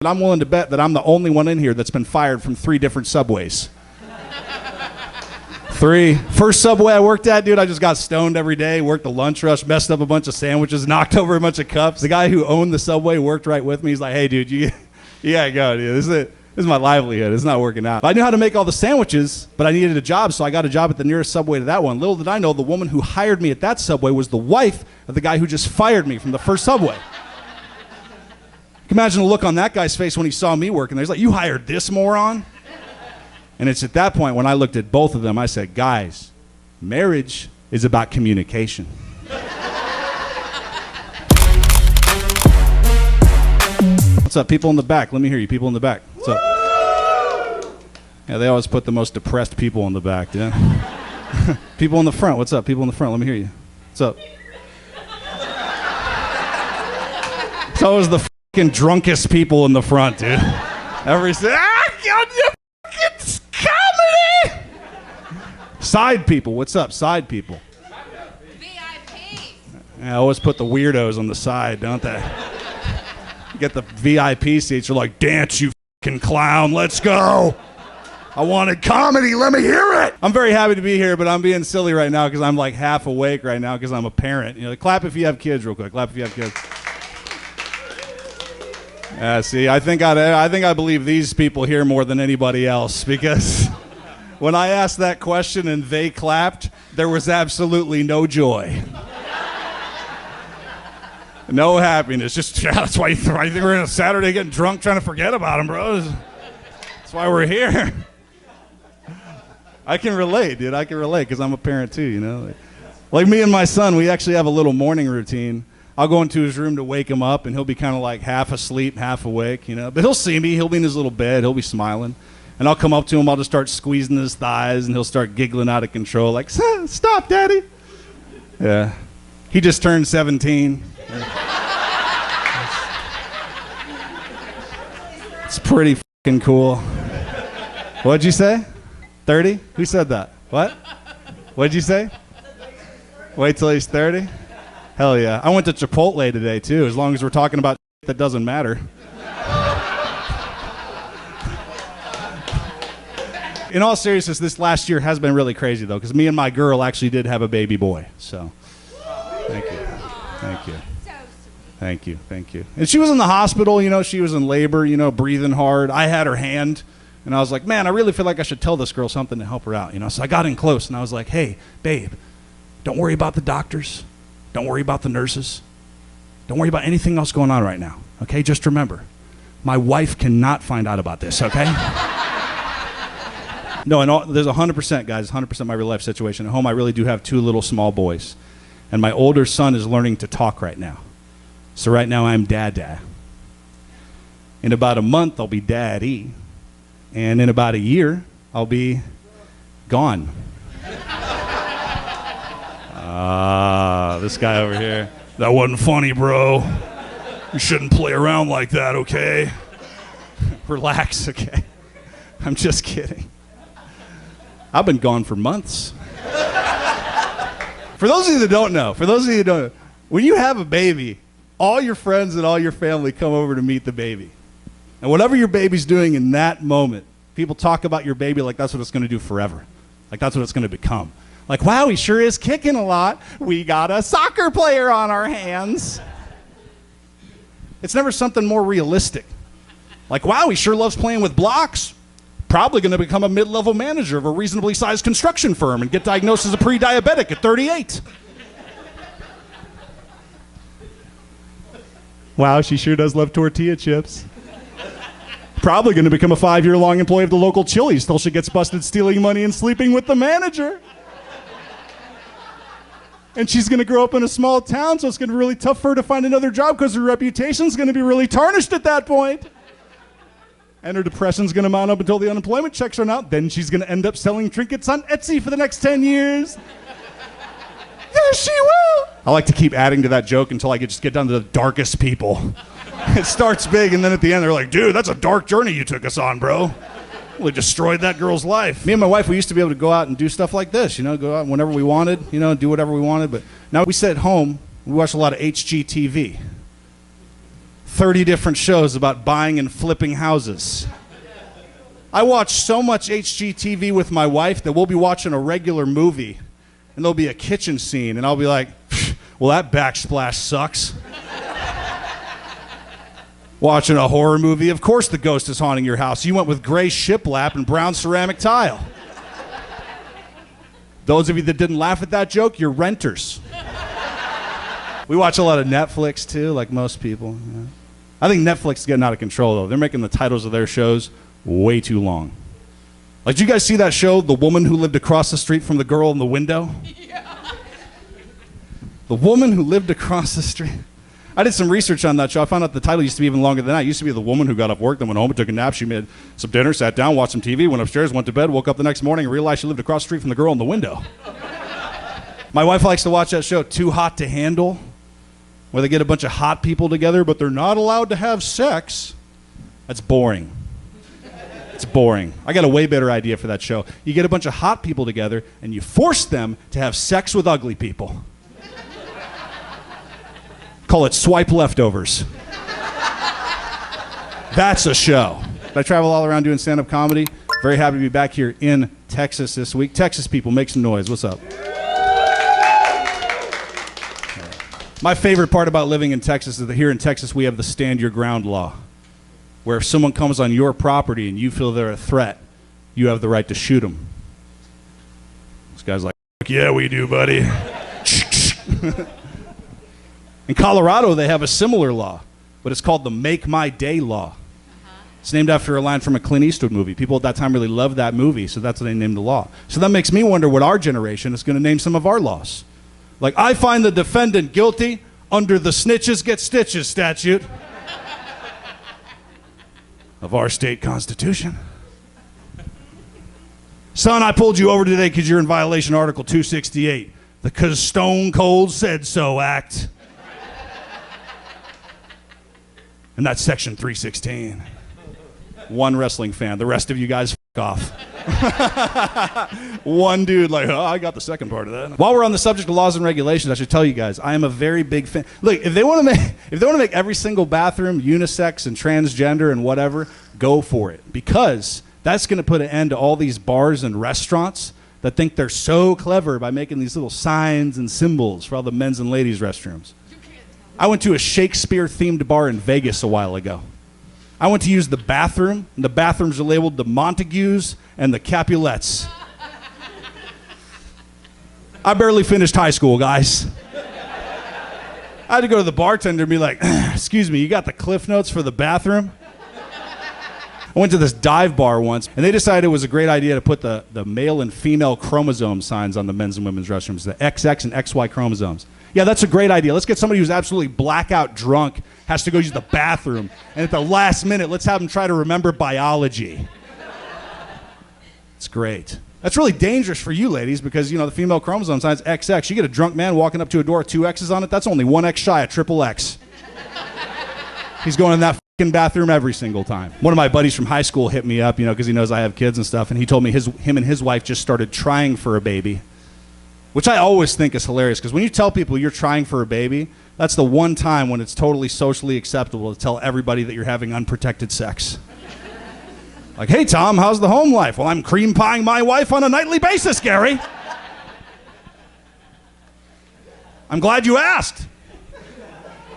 I'm willing to bet that I'm the only one in here that's been fired from 3 different Subways. 3. First Subway I worked at, dude, I just got stoned every day, worked the lunch rush, messed up a bunch of sandwiches, knocked over a bunch of cups. The guy who owned the Subway worked right with me. He's like, hey, dude, you gotta go, dude. This is my livelihood. It's not working out. I knew how to make all the sandwiches, but I needed a job, so I got a job at the nearest Subway to that one. Little did I know, the woman who hired me at that Subway was the wife of the guy who just fired me from the first Subway. You can imagine the look on that guy's face when he saw me working there. He's like, you hired this moron? And it's at that point when I looked at both of them, I said, guys, marriage is about communication. What's up, people in the back? Let me hear you, people in the back. What's up? Yeah, they always put the most depressed people in the back, yeah? People in the front, what's up? People in the front, let me hear you. What's up? It's always the fucking drunkest people in the front, dude. Every you fucking comedy! Side people, what's up? Side people. VIP. Yeah, I always put the weirdos on the side, don't they? You get the VIP seats, you're like, dance, you fucking clown, let's go. I wanted comedy, let me hear it. I'm very happy to be here, but I'm being silly right now because I'm like half awake right now because I'm a parent. You know, clap if you have kids real quick, clap if you have kids. Yeah, see, I think I believe these people here more than anybody else because when I asked that question and they clapped, there was absolutely no joy. No happiness. Just that's why you think we're in a Saturday getting drunk trying to forget about them, bro. That's why we're here. I can relate, dude. I can relate because I'm a parent too, you know. Like me and my son, we actually have a little morning routine. I'll go into his room to wake him up, and he'll be kind of like half asleep, half awake, you know. But he'll see me. He'll be in his little bed. He'll be smiling. And I'll come up to him. I'll just start squeezing his thighs, and he'll start giggling out of control like, stop, Daddy. Yeah. He just turned 17. It's pretty fucking cool. What'd you say? 30? Who said that? What? What'd you say? Wait till he's 30? Hell yeah. I went to Chipotle today too, as long as we're talking about that doesn't matter. In all seriousness, this last year has been really crazy though, because me and my girl actually did have a baby boy. So, thank you. Thank you. Thank you, thank you. And she was in the hospital, you know, she was in labor, you know, breathing hard. I had her hand, and I was like, man, I really feel like I should tell this girl something to help her out, you know. So I got in close, and I was like, hey, babe, don't worry about the doctors. Don't worry about the nurses. Don't worry about anything else going on right now, okay? Just remember, my wife cannot find out about this, okay? No, and there's 100%, guys, 100% my real life situation. At home, I really do have 2 little small boys, and my older son is learning to talk right now. So right now I'm Dada. In about a month I'll be Daddy. And in about a year I'll be gone. This guy over here. That wasn't funny, bro. You shouldn't play around like that, okay? Relax, okay? I'm just kidding. I've been gone for months. For those of you that don't know, when you have a baby, all your friends and all your family come over to meet the baby. And whatever your baby's doing in that moment, people talk about your baby like that's what it's going to do forever. Like that's what it's going to become. Like, wow, he sure is kicking a lot. We got a soccer player on our hands. It's never something more realistic. Like, wow, he sure loves playing with blocks. Probably going to become a mid-level manager of a reasonably sized construction firm and get diagnosed as a pre-diabetic at 38. Wow, she sure does love tortilla chips. Probably going to become a 5-year-long employee of the local Chili's till she gets busted stealing money and sleeping with the manager. And she's going to grow up in a small town, so it's going to be really tough for her to find another job because her reputation's going to be really tarnished at that point. And her depression's going to mount up until the unemployment checks run out. Then she's going to end up selling trinkets on Etsy for the next 10 years. Yes, she will. I like to keep adding to that joke until I just get down to the darkest people. It starts big, and then at the end, they're like, dude, that's a dark journey you took us on, bro. We destroyed that girl's life. Me and my wife, we used to be able to go out and do stuff like this, you know, go out whenever we wanted, you know, do whatever we wanted. But now we sit at home, we watch a lot of HGTV. 30 different shows about buying and flipping houses. I watch so much HGTV with my wife that we'll be watching a regular movie and there'll be a kitchen scene and I'll be like, well, that backsplash sucks. Watching a horror movie, of course the ghost is haunting your house. You went with gray shiplap and brown ceramic tile. Those of you that didn't laugh at that joke, you're renters. We watch a lot of Netflix too, like most people. Yeah. I think Netflix is getting out of control though. They're making the titles of their shows way too long. Like, did you guys see that show, The Woman Who Lived Across the Street from the Girl in the Window? Yeah. The Woman Who Lived Across the Street. I did some research on that show. I found out the title used to be even longer than that. It used to be the woman who got off work, then went home and took a nap. She made some dinner, sat down, watched some TV, went upstairs, went to bed, woke up the next morning, and realized she lived across the street from the girl in the window. My wife likes to watch that show, Too Hot to Handle, where they get a bunch of hot people together, but they're not allowed to have sex. That's boring. It's boring. I got a way better idea for that show. You get a bunch of hot people together, and you force them to have sex with ugly people. Call it Swipe Leftovers. That's a show. I travel all around doing stand-up comedy. Very happy to be back here in Texas this week. Texas people, make some noise. What's up? My favorite part about living in Texas is that here in Texas we have the stand your ground law, where if someone comes on your property and you feel they're a threat, you have the right to shoot them. This guy's like, yeah, we do, buddy. In Colorado, they have a similar law, but it's called the Make My Day law. It's named after a line from a Clint Eastwood movie. People at that time really loved that movie, so that's what they named the law. So that makes me wonder what our generation is going to name some of our laws. Like, I find the defendant guilty under the snitches get stitches statute of our state constitution. Son, I pulled you over today because you're in violation of Article 268, the 'Cause Stone Cold Said So Act. And that's Section 316. One wrestling fan. The rest of you guys f*** off. One dude like, oh, I got the second part of that. While we're on the subject of laws and regulations, I should tell you guys, I am a very big fan. Look, if they want to make every single bathroom unisex and transgender and whatever, go for it. Because that's going to put an end to all these bars and restaurants that think they're so clever by making these little signs and symbols for all the men's and ladies' restrooms. I went to a Shakespeare-themed bar in Vegas a while ago. I went to use the bathroom, and the bathrooms are labeled the Montagues and the Capulets. I barely finished high school, guys. I had to go to the bartender and be like, excuse me, you got the Cliff Notes for the bathroom? I went to this dive bar once, and they decided it was a great idea to put the male and female chromosome signs on the men's and women's restrooms, the XX and XY chromosomes. Yeah, that's a great idea. Let's get somebody who's absolutely blackout drunk, has to go use the bathroom, and at the last minute, let's have them try to remember biology. It's great. That's really dangerous for you ladies because, you know, the female chromosome sign's XX. You get a drunk man walking up to a door with 2 X's on it, that's only 1 X shy of triple X. He's going in that fucking bathroom every single time. One of my buddies from high school hit me up, you know, because he knows I have kids and stuff, and he told me him and his wife just started trying for a baby. Which I always think is hilarious, because when you tell people you're trying for a baby, that's the one time when it's totally socially acceptable to tell everybody that you're having unprotected sex. Like, hey, Tom, how's the home life? Well, I'm cream pieing my wife on a nightly basis, Gary. I'm glad you asked.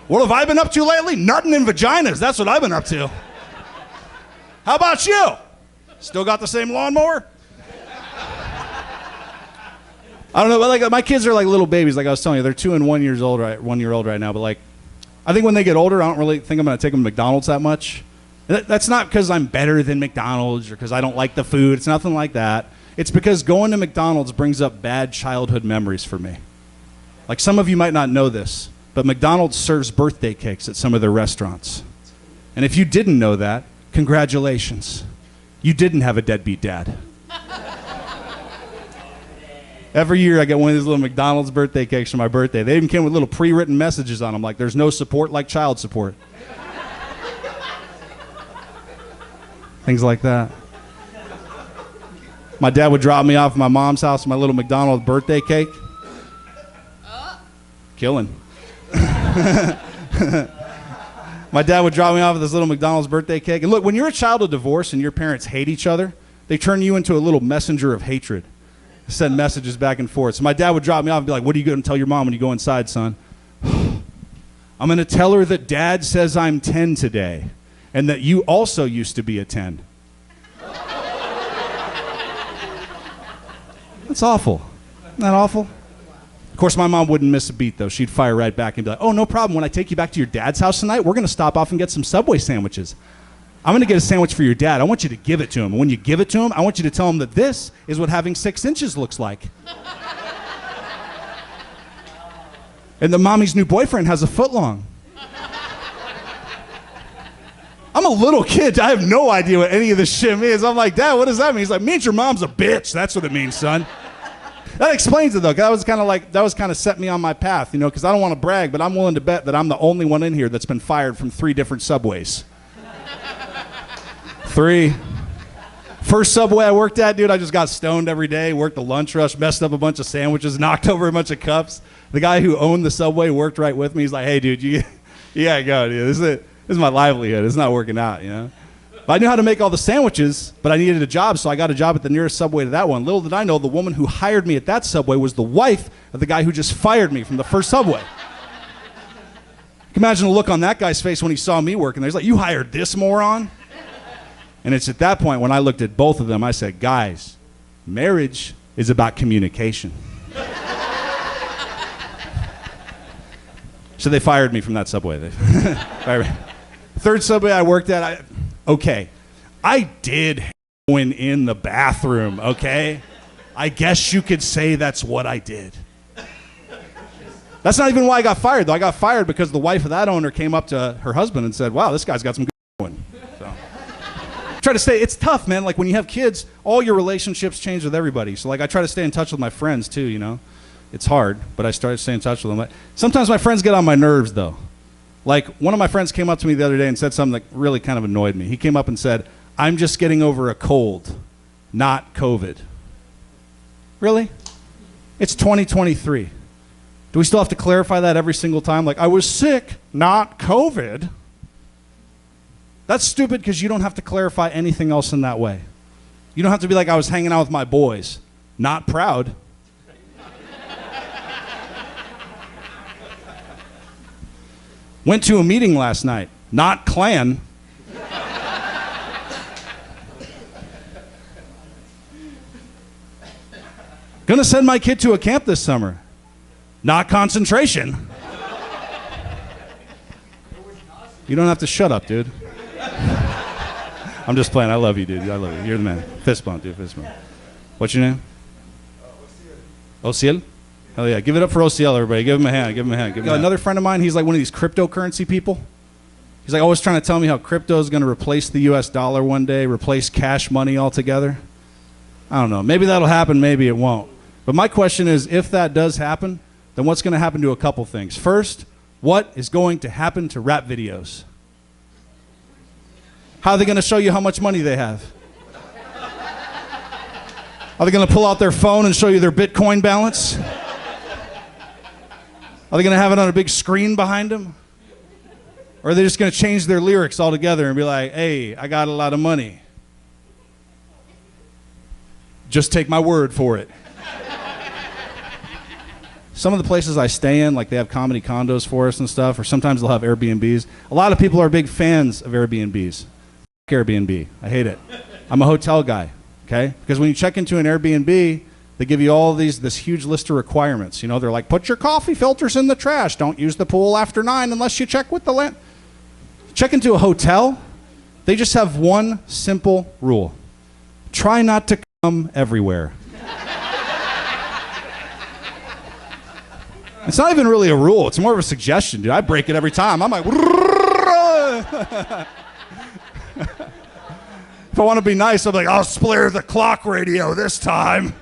What have I been up to lately? Nutting in vaginas. That's what I've been up to. How about you? Still got the same lawnmower? I don't know, but like my kids are like little babies, like I was telling you. They're 2 and 1 years old, right? 1 year old right now. But like, I think when they get older, I don't really think I'm going to take them to McDonald's that much. That's not because I'm better than McDonald's or because I don't like the food. It's nothing like that. It's because going to McDonald's brings up bad childhood memories for me. Like, some of you might not know this, but McDonald's serves birthday cakes at some of their restaurants. And if you didn't know that, congratulations. You didn't have a deadbeat dad. Every year I get one of these little McDonald's birthday cakes for my birthday. They even came with little pre-written messages on them, like there's no support like child support. Things like that. My dad would drop me off at my mom's house with my little McDonald's birthday cake. My dad would drop me off with this little McDonald's birthday cake. And look, when you're a child of divorce and your parents hate each other, they turn you into a little messenger of hatred. Send messages back and forth. So my dad would drop me off and be like, what are you going to tell your mom when you go inside, son? I'm going to tell her that dad says I'm 10 today and that you also used to be a 10. That's awful. Isn't that awful? Of course, my mom wouldn't miss a beat, though. She'd fire right back and be like, oh, no problem. When I take you back to your dad's house tonight, we're going to stop off and get some Subway sandwiches. I'm going to get a sandwich for your dad. I want you to give it to him. And when you give it to him, I want you to tell him that this is what having 6 inches looks like. And that mommy's new boyfriend has a foot long. I'm a little kid. I have no idea what any of this shit means. I'm like, Dad, what does that mean? He's like, means your mom's a bitch. That's what it means, son. That explains it, though. That was kind of set me on my path, you know, because I don't want to brag, but I'm willing to bet that I'm the only one in here that's been fired from 3 different Subways. 3. First Subway I worked at, dude, I just got stoned every day, worked the lunch rush, messed up a bunch of sandwiches, knocked over a bunch of cups. The guy who owned the Subway worked right with me. He's like, hey, dude, you gotta go, dude. This is my livelihood. It's not working out, you know? But I knew how to make all the sandwiches, but I needed a job, so I got a job at the nearest Subway to that one. Little did I know, the woman who hired me at that Subway was the wife of the guy who just fired me from the first Subway. You can imagine the look on that guy's face when he saw me working there. He's like, you hired this moron? And it's at that point when I looked at both of them, I said, guys, marriage is about communication. So they fired me from that Subway. They fired me. Third Subway I worked at, I did heroin in the bathroom, okay? I guess you could say that's what I did. That's not even why I got fired, though. I got fired because the wife of that owner came up to her husband and said, wow, this guy's got some good heroin. So try to stay, it's tough, man. Like when you have kids, all your relationships change with everybody. So like I try to stay in touch with my friends too, you know? It's hard, but I started staying in touch with them. Sometimes my friends get on my nerves, though. Like, one of my friends came up to me the other day and said something that really kind of annoyed me. He came up and said, I'm just getting over a cold, not COVID. Really? It's 2023. Do we still have to clarify that every single time? Like, I was sick, not COVID. That's stupid because you don't have to clarify anything else in that way. You don't have to be like, I was hanging out with my boys, not proud. Went to a meeting last night, not Klan. Gonna send my kid to a camp this summer, not concentration. You don't have to shut up, dude. I'm just playing. I love you, dude. I love you. You're the man. Fist bump, dude. Fist bump. What's your name? Ociel. Hell yeah. Give it up for OCL, everybody. Give him a hand. Give him a hand. Another friend of mine, he's like one of these cryptocurrency people. He's like always trying to tell me how crypto is going to replace the US dollar one day, replace cash money altogether. I don't know. Maybe that'll happen. Maybe it won't. But my question is, if that does happen, then what's going to happen to a couple things? First, what is going to happen to rap videos? How are they going to show you how much money they have? Are they going to pull out their phone and show you their Bitcoin balance? Are they going to have it on a big screen behind them? Or are they just going to change their lyrics altogether and be like, hey, I got a lot of money. Just take my word for it. Some of the places I stay in, like they have comedy condos for us and stuff, or sometimes they'll have Airbnbs. A lot of people are big fans of Airbnbs. Airbnb. I hate it. I'm a hotel guy, okay? Because when you check into an Airbnb, they give you all this huge list of requirements. You know, they're like, put your coffee filters in the trash. Don't use the pool after 9 unless you check with the land. Check into a hotel, they just have one simple rule. Try not to come everywhere. It's not even really a rule. It's more of a suggestion, dude. I break it every time. I'm like, if I want to be nice, I'm like, I'll splare the clock radio this time.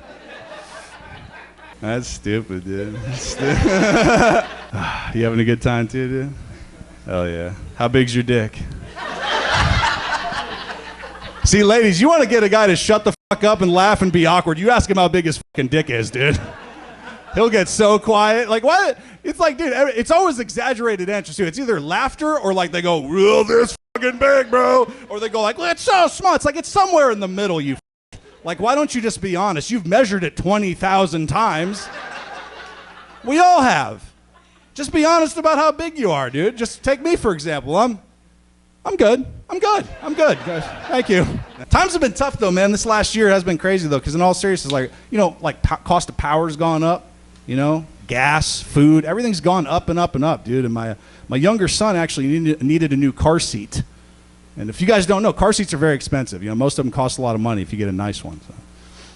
That's stupid, dude. That's stupid. You having a good time too, dude? Hell yeah. How big's your dick? See, ladies, you want to get a guy to shut the fuck up and laugh and be awkward, you ask him how big his fucking dick is, dude. He'll get so quiet. Like, what? It's like, dude, it's always exaggerated answers, too. It's either laughter or like they go, real this fucking big, bro. Or they go like, well, it's so small. It's like it's somewhere in the middle, you Like, why don't you just be honest? You've measured it 20,000 times. We all have. Just be honest about how big you are, dude. Just take me, for example. I'm good. I'm good, guys. Thank you. Times have been tough, though, man. This last year has been crazy, though, because in all seriousness, like, cost of power's gone up, gas, food, everything's gone up and up and up, dude. And my younger son actually needed a new car seat. And if you guys don't know, car seats are very expensive. Most of them cost a lot of money if you get a nice one. So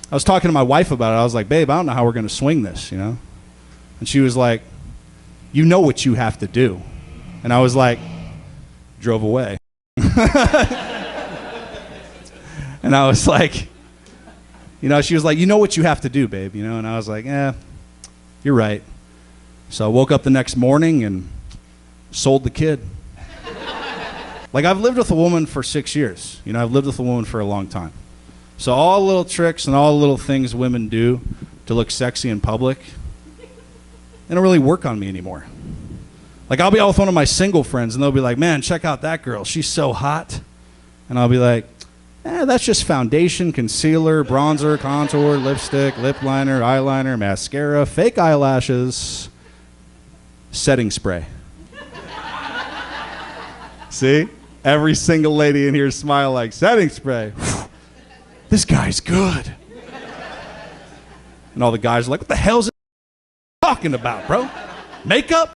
I was talking to my wife about it. I was like, babe, I don't know how we're going to swing this, And she was like, you know what you have to do. And I was like, drove away. And I was like, she was like, you know what you have to do, babe, And I was like, you're right. So I woke up the next morning and sold the kid. Like, I've lived with a woman for 6 years. I've lived with a woman for a long time. So all the little tricks and all the little things women do to look sexy in public, they don't really work on me anymore. Like, I'll be out with one of my single friends, and they'll be like, man, check out that girl. She's so hot. And I'll be like, that's just foundation, concealer, bronzer, contour, lipstick, lip liner, eyeliner, mascara, fake eyelashes, setting spray. See? Every single lady in here smile like, setting spray. This guy's good. And all the guys are like, what the hell's it talking about, bro? Makeup?